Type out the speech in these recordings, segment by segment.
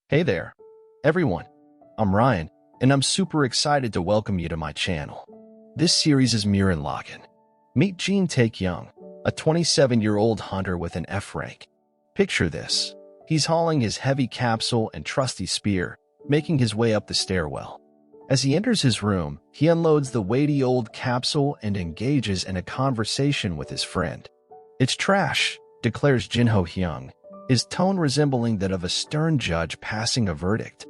Hey there, everyone. I'm Ryan, and I'm super excited to welcome you to my channel. This series is Murim-Login. Meet Jin Tae-kyung, a 27-year-old hunter with an F rank. Picture this. He's hauling his heavy capsule and trusty spear, making his way up the stairwell. As he enters his room, he unloads the weighty old capsule and engages in a conversation with his friend. "It's trash," declares Jin Ho-hyung, his tone resembling that of a stern judge passing a verdict.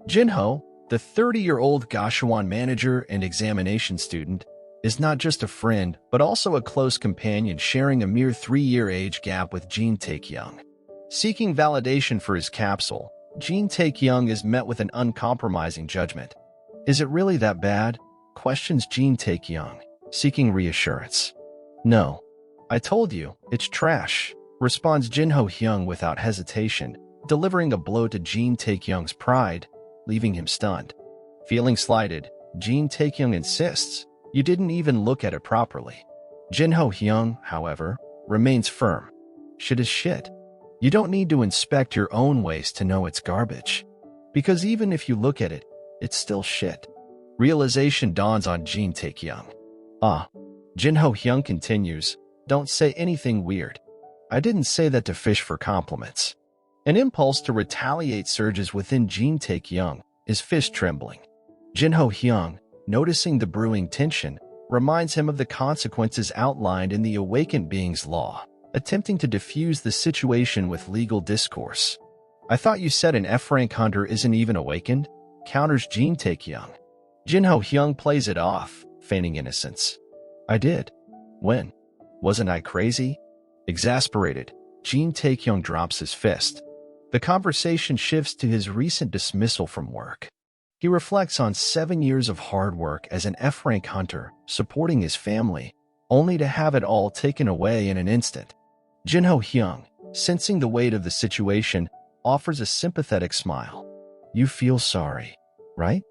Jin-ho, the 30-year-old Gashawon manager and examination student, is not just a friend, but also a close companion sharing a mere 3-year age gap with Jin Tae-kyung. Seeking validation for his capsule, Jin Tae-kyung is met with an uncompromising judgment. "Is it really that bad?" questions Jin Tae-kyung, seeking reassurance. "No. I told you, it's trash," responds Jin Ho-hyung without hesitation, delivering a blow to Jin Tae-kyung's pride, leaving him stunned. Feeling slighted, Jin Tae-kyung insists, "You didn't even look at it properly." Jin Ho-hyung, however, remains firm. "Shit is shit. You don't need to inspect your own waste to know it's garbage. Because even if you look at it, it's still shit." Realization dawns on Jin Tae-kyung. Jin Ho-hyung continues, "Don't say anything weird. I didn't say that to fish for compliments." An impulse to retaliate surges within Jin Tae-kyung, his fist trembling. Jin Ho-hyung, noticing the brewing tension, reminds him of the consequences outlined in the Awakened Being's Law, attempting to diffuse the situation with legal discourse. "I thought you said an F-rank hunter isn't even awakened?" counters Jin Tae-kyung. Jin Ho-hyung plays it off, feigning innocence. "I did. When? Wasn't I crazy?" Exasperated, Jin Tae-kyung drops his fist. The conversation shifts to his recent dismissal from work. He reflects on 7 years of hard work as an F-rank hunter, supporting his family, only to have it all taken away in an instant. Jin Ho-hyung, sensing the weight of the situation, offers a sympathetic smile. "You feel sorry, right?"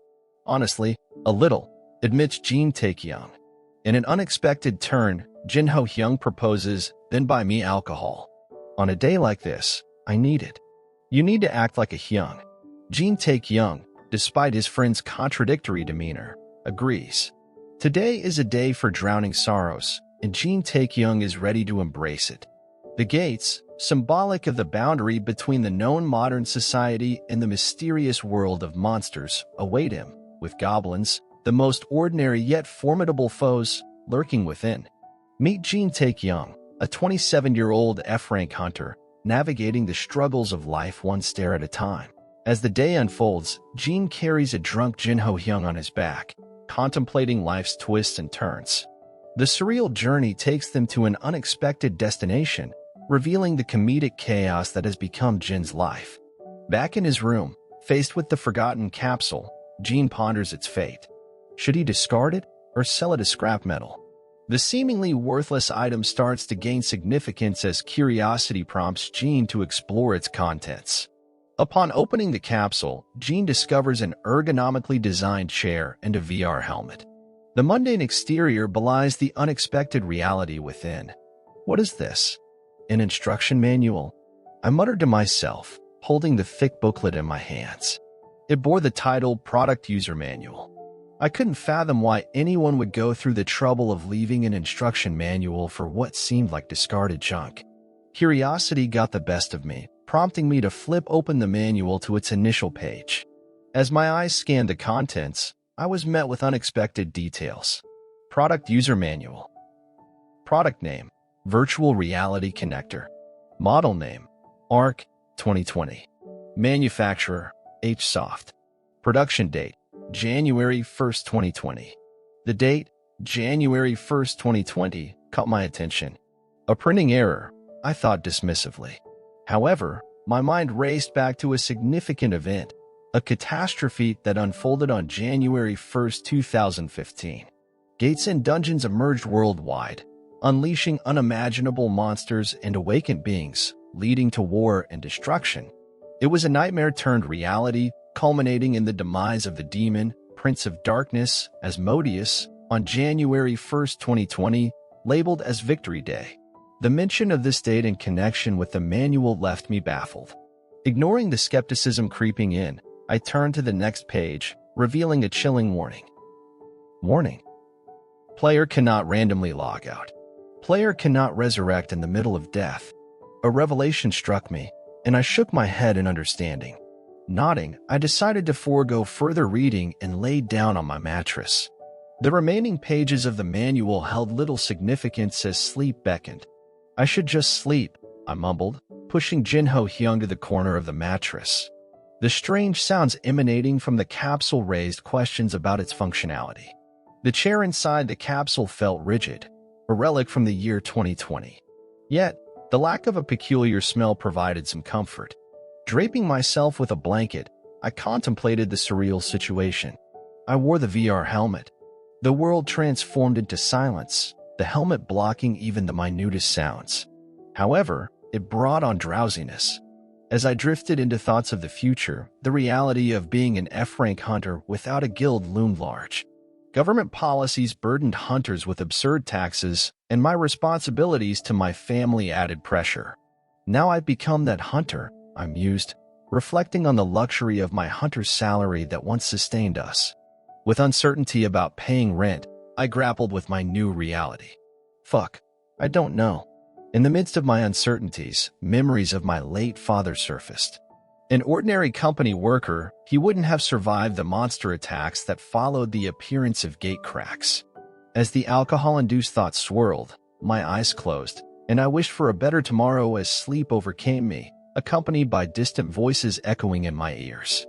"Honestly, a little," admits Jin Tae-kyung. In an unexpected turn, Jin Ho-hyung proposes, "Then buy me alcohol. On a day like this, I need it." "You need to act like a hyung." Jin Tae-kyung, despite his friend's contradictory demeanor, agrees. Today is a day for drowning sorrows, and Jin Tae-kyung is ready to embrace it. The gates, symbolic of the boundary between the known modern society and the mysterious world of monsters, await him, with goblins, the most ordinary yet formidable foes, lurking within. Meet Jin Tae-kyung, a 27-year-old F-rank hunter, navigating the struggles of life one stair at a time. As the day unfolds, Jin carries a drunk Jin Ho-hyung on his back, contemplating life's twists and turns. The surreal journey takes them to an unexpected destination, revealing the comedic chaos that has become Jin's life. Back in his room, faced with the forgotten capsule, Jin ponders its fate. Should he discard it or sell it as scrap metal? The seemingly worthless item starts to gain significance as curiosity prompts Jin to explore its contents. Upon opening the capsule, Jin discovers an ergonomically designed chair and a VR helmet. The mundane exterior belies the unexpected reality within. "What is this? An instruction manual?" I muttered to myself, holding the thick booklet in my hands. It bore the title Product User Manual. I couldn't fathom why anyone would go through the trouble of leaving an instruction manual for what seemed like discarded junk. Curiosity got the best of me, prompting me to flip open the manual to its initial page. As my eyes scanned the contents, I was met with unexpected details. Product User Manual. Product name, Virtual Reality Connector. Model name, ARC 2020. Manufacturer, HSoft. Production date, January 1st, 2020. The date, January 1st, 2020, caught my attention. A printing error, I thought dismissively. However, my mind raced back to a significant event, a catastrophe that unfolded on January 1st, 2015. Gates and dungeons emerged worldwide, unleashing unimaginable monsters and awakened beings, leading to war and destruction. It was a nightmare turned reality, culminating in the demise of the demon, Prince of Darkness, Asmodeus, on January 1st, 2020, labeled as Victory Day. The mention of this date in connection with the manual left me baffled. Ignoring the skepticism creeping in, I turned to the next page, revealing a chilling warning. Warning. Player cannot randomly log out. Player cannot resurrect in the middle of death. A revelation struck me, and I shook my head in understanding. Nodding, I decided to forego further reading and laid down on my mattress. The remaining pages of the manual held little significance as sleep beckoned. I should just sleep, I mumbled, pushing Jinho Hyung to the corner of the mattress. The strange sounds emanating from the capsule raised questions about its functionality. The chair inside the capsule felt rigid, a relic from the year 2020. Yet, the lack of a peculiar smell provided some comfort. Draping myself with a blanket, I contemplated the surreal situation. I wore the VR helmet. The world transformed into silence, the helmet blocking even the minutest sounds. However, it brought on drowsiness. As I drifted into thoughts of the future, the reality of being an F-rank hunter without a guild loomed large. Government policies burdened hunters with absurd taxes, and my responsibilities to my family added pressure. Now I've become that hunter, I mused, reflecting on the luxury of my hunter's salary that once sustained us. With uncertainty about paying rent, I grappled with my new reality. Fuck, I don't know. In the midst of my uncertainties, memories of my late father surfaced. An ordinary company worker, he wouldn't have survived the monster attacks that followed the appearance of gate cracks. As the alcohol-induced thoughts swirled, my eyes closed, and I wished for a better tomorrow as sleep overcame me, accompanied by distant voices echoing in my ears.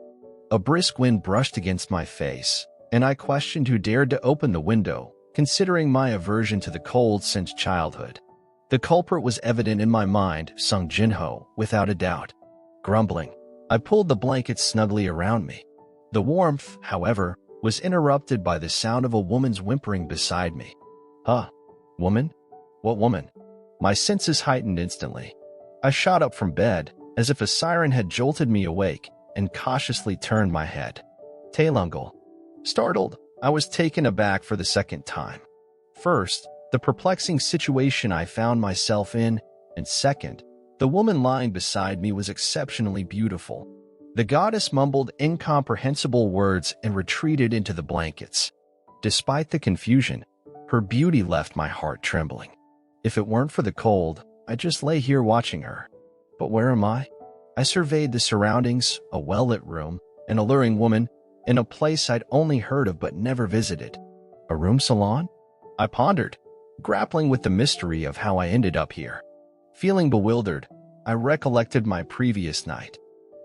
A brisk wind brushed against my face, and I questioned who dared to open the window, considering my aversion to the cold since childhood. The culprit was evident in my mind, Sung Jinho, without a doubt. Grumbling, I pulled the blankets snugly around me. The warmth, however, was interrupted by the sound of a woman's whimpering beside me. Huh? Woman? What woman? My senses heightened instantly. I shot up from bed, as if a siren had jolted me awake, and cautiously turned my head. Taelungel. Startled, I was taken aback for the second time. First, the perplexing situation I found myself in, and second, the woman lying beside me was exceptionally beautiful. The goddess mumbled incomprehensible words and retreated into the blankets. Despite the confusion, her beauty left my heart trembling. If it weren't for the cold, I'd just lay here watching her. But where am I? I surveyed the surroundings, a well-lit room, an alluring woman, in a place I'd only heard of but never visited. A room salon? I pondered, grappling with the mystery of how I ended up here. Feeling bewildered, I recollected my previous night.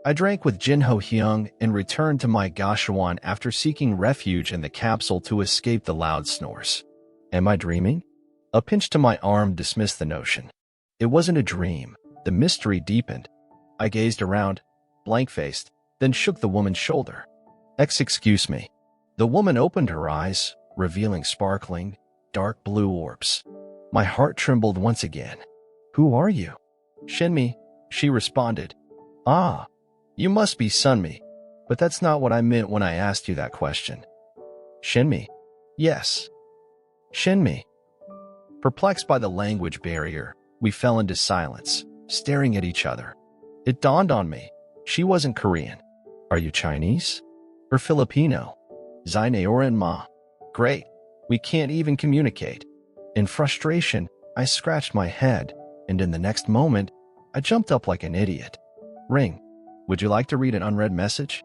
I drank with Jinho Hyung and returned to my Gashwan after seeking refuge in the capsule to escape the loud snores. Am I dreaming? A pinch to my arm dismissed the notion. It wasn't a dream. The mystery deepened. I gazed around, blank-faced, then shook the woman's shoulder. Excuse me. The woman opened her eyes, revealing sparkling, dark blue orbs. My heart trembled once again. Who are you? Shinmi, she responded. Ah, you must be Sunmi, but that's not what I meant when I asked you that question. Shinmi. Yes. Shinmi. Perplexed by the language barrier, we fell into silence, staring at each other. It dawned on me. She wasn't Korean. Are you Chinese? Or Filipino? Zaine or Ma? Great. We can't even communicate. In frustration, I scratched my head, and in the next moment, I jumped up like an idiot. Ring. Would you like to read an unread message?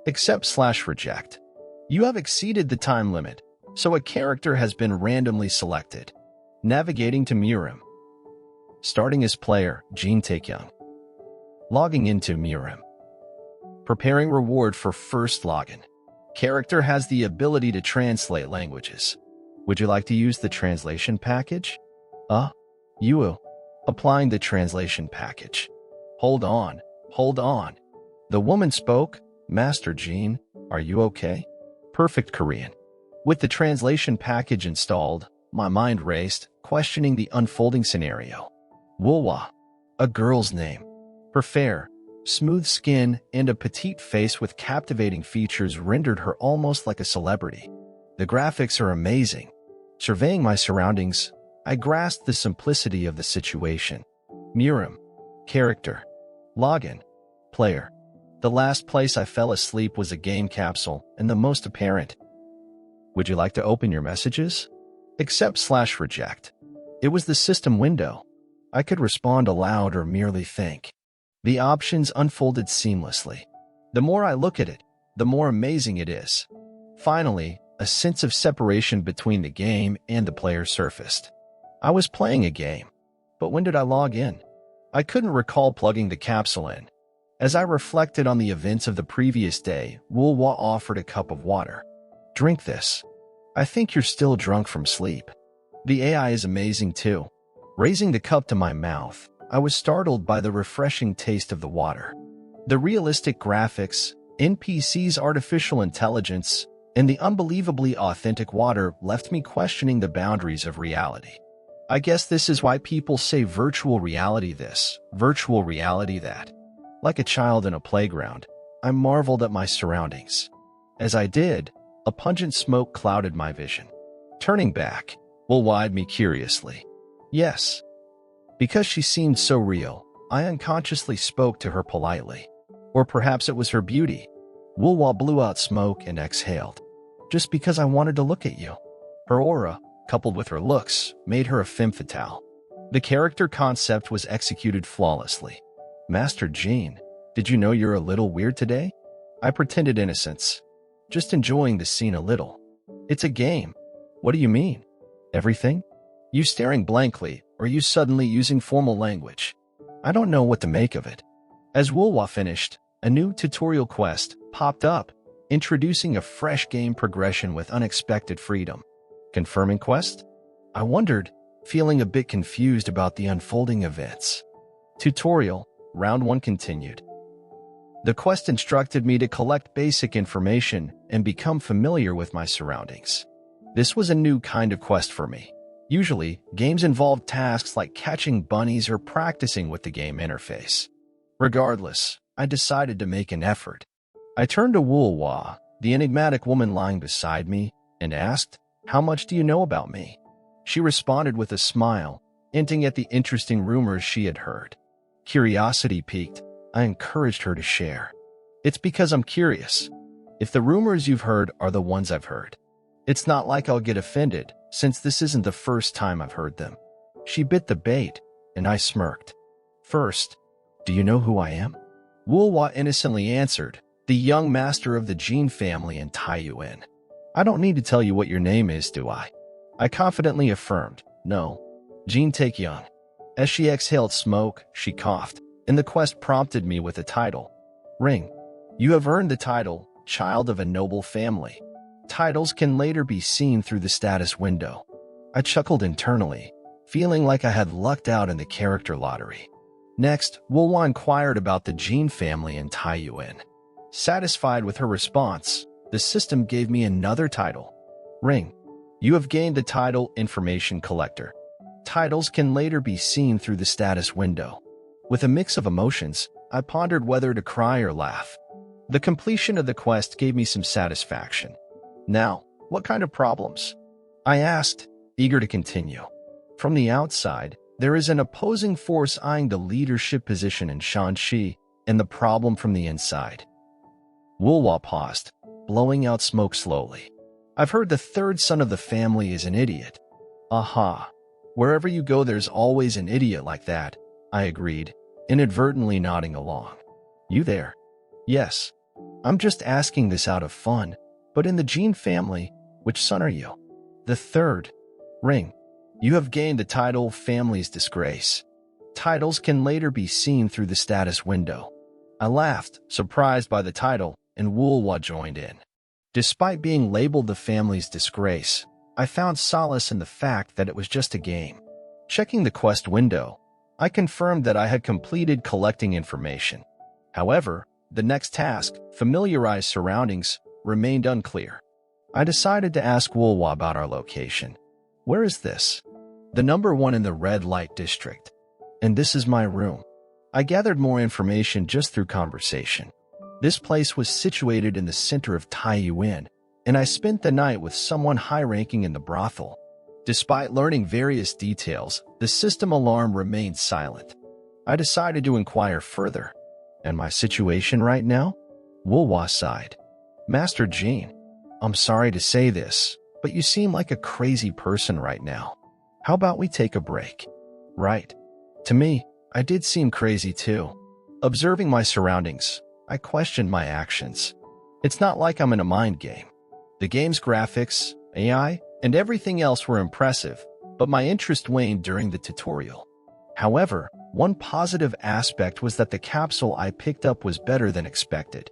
Accept/reject. You have exceeded the time limit, so a character has been randomly selected. Navigating to Murim. Starting as player, Jin Taekyung. Logging into Murim. Preparing reward for first login. Character has the ability to translate languages. Would you like to use the translation package? You will. Applying the translation package. Hold on. The woman spoke. Master Jean, are you okay? Perfect Korean. With the translation package installed, my mind raced, questioning the unfolding scenario. Wulwa. A girl's name. Her fair, smooth skin and a petite face with captivating features rendered her almost like a celebrity. The graphics are amazing. Surveying my surroundings, I grasped the simplicity of the situation. Murim. Character. Login. Player. The last place I fell asleep was a game capsule, and the most apparent. Would you like to open your messages? Accept/reject. It was the system window. I could respond aloud or merely think. The options unfolded seamlessly. The more I look at it, the more amazing it is. Finally, a sense of separation between the game and the player surfaced. I was playing a game, but when did I log in? I couldn't recall plugging the capsule in. As I reflected on the events of the previous day, Wulwa offered a cup of water. Drink this. I think you're still drunk from sleep. The AI is amazing too. Raising the cup to my mouth, I was startled by the refreshing taste of the water. The realistic graphics, NPC's artificial intelligence, and the unbelievably authentic water left me questioning the boundaries of reality. I guess this is why people say virtual reality this, virtual reality that. Like a child in a playground, I marveled at my surroundings. As I did, a pungent smoke clouded my vision. Turning back, Wulwa eyed me curiously. Yes. Because she seemed so real, I unconsciously spoke to her politely. Or perhaps it was her beauty. Wulwa blew out smoke and exhaled. Just because I wanted to look at you. Her aura, coupled with her looks, made her a femme fatale. The character concept was executed flawlessly. Master Jean, did you know you're a little weird today? I pretended innocence. Just enjoying the scene a little. It's a game. What do you mean? Everything? You staring blankly, or you suddenly using formal language? I don't know what to make of it. As Wulwa finished, a new tutorial quest popped up, introducing a fresh game progression with unexpected freedom. Confirming quest? I wondered, feeling a bit confused about the unfolding events. Tutorial, Round 1 continued. The quest instructed me to collect basic information and become familiar with my surroundings. This was a new kind of quest for me. Usually, games involved tasks like catching bunnies or practicing with the game interface. Regardless, I decided to make an effort. I turned to Wulwa, the enigmatic woman lying beside me, and asked, "How much do you know about me?" She responded with a smile, hinting at the interesting rumors she had heard. Curiosity piqued, I encouraged her to share. It's because I'm curious. If the rumors you've heard are the ones I've heard, it's not like I'll get offended, since this isn't the first time I've heard them. She bit the bait, and I smirked. First, do you know who I am? Wulwa innocently answered, the young master of the Jean family in Taiyuan. I don't need to tell you what your name is, do I? I confidently affirmed, no. Jean Taekyung. As she exhaled smoke, she coughed, and the quest prompted me with a title. Ring. You have earned the title, Child of a Noble Family. Titles can later be seen through the status window. I chuckled internally, feeling like I had lucked out in the character lottery. Next, Wulwa inquired about the Jean family in Taiyuan. Satisfied with her response, the system gave me another title. Ring. You have gained the title Information Collector. Titles can later be seen through the status window. With a mix of emotions, I pondered whether to cry or laugh. The completion of the quest gave me some satisfaction. Now, what kind of problems? I asked, eager to continue. From the outside, there is an opposing force eyeing the leadership position in Shanxi, and the problem from the inside. Wulwa paused, blowing out smoke slowly. I've heard the third son of the family is an idiot. Aha. Wherever you go, there's always an idiot like that, I agreed, inadvertently nodding along. You there? Yes. I'm just asking this out of fun, but in the Jean family, which son are you? The third. Ring. You have gained the title Family's Disgrace. Titles can later be seen through the status window. I laughed, surprised by the title, and Wulwa joined in. Despite being labeled the Family's Disgrace, I found solace in the fact that it was just a game. Checking the quest window, I confirmed that I had completed collecting information. However, the next task, Familiarize Surroundings, remained unclear. I decided to ask Wulwa about our location. Where is this? The number 1 in the red light district. And this is my room. I gathered more information just through conversation. This place was situated in the center of Taiyuan, and I spent the night with someone high-ranking in the brothel. Despite learning various details, the system alarm remained silent. I decided to inquire further. And my situation right now? Wulwa sighed. Master Jean, I'm sorry to say this, but you seem like a crazy person right now. How about we take a break? Right. To me, I did seem crazy too. Observing my surroundings, I questioned my actions. It's not like I'm in a mind game. The game's graphics, AI, and everything else were impressive, but my interest waned during the tutorial. However, one positive aspect was that the capsule I picked up was better than expected.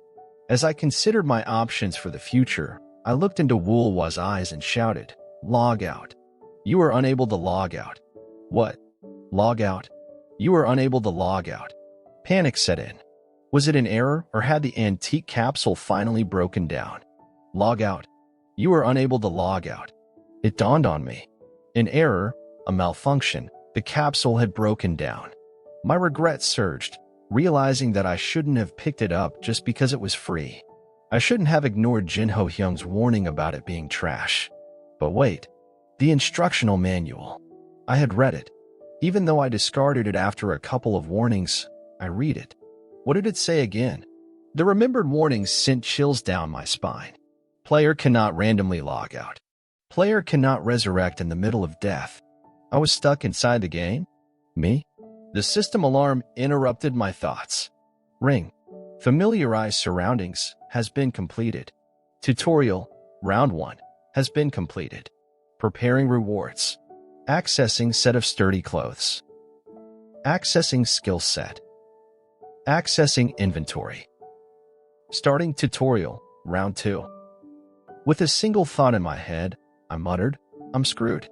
As I considered my options for the future, I looked into Wulwa's eyes and shouted, "Log out." You are unable to log out. What? Log out? You are unable to log out. Panic set in. Was it an error, or had the antique capsule finally broken down? Log out. You are unable to log out. It dawned on me. An error, a malfunction, the capsule had broken down. My regret surged, realizing that I shouldn't have picked it up just because it was free. I shouldn't have ignored Jin Ho Hyung's warning about it being trash. But wait, the instructional manual. I had read it. Even though I discarded it after a couple of warnings, I read it. What did it say again? The remembered warnings sent chills down my spine. Player cannot randomly log out. Player cannot resurrect in the middle of death. I was stuck inside the game? Me? The system alarm interrupted my thoughts. Ring. Familiarize surroundings has been completed. Tutorial, Round 1, has been completed. Preparing rewards. Accessing set of sturdy clothes. Accessing skill set. Accessing inventory. Starting tutorial, Round 2. With a single thought in my head, I muttered, I'm screwed.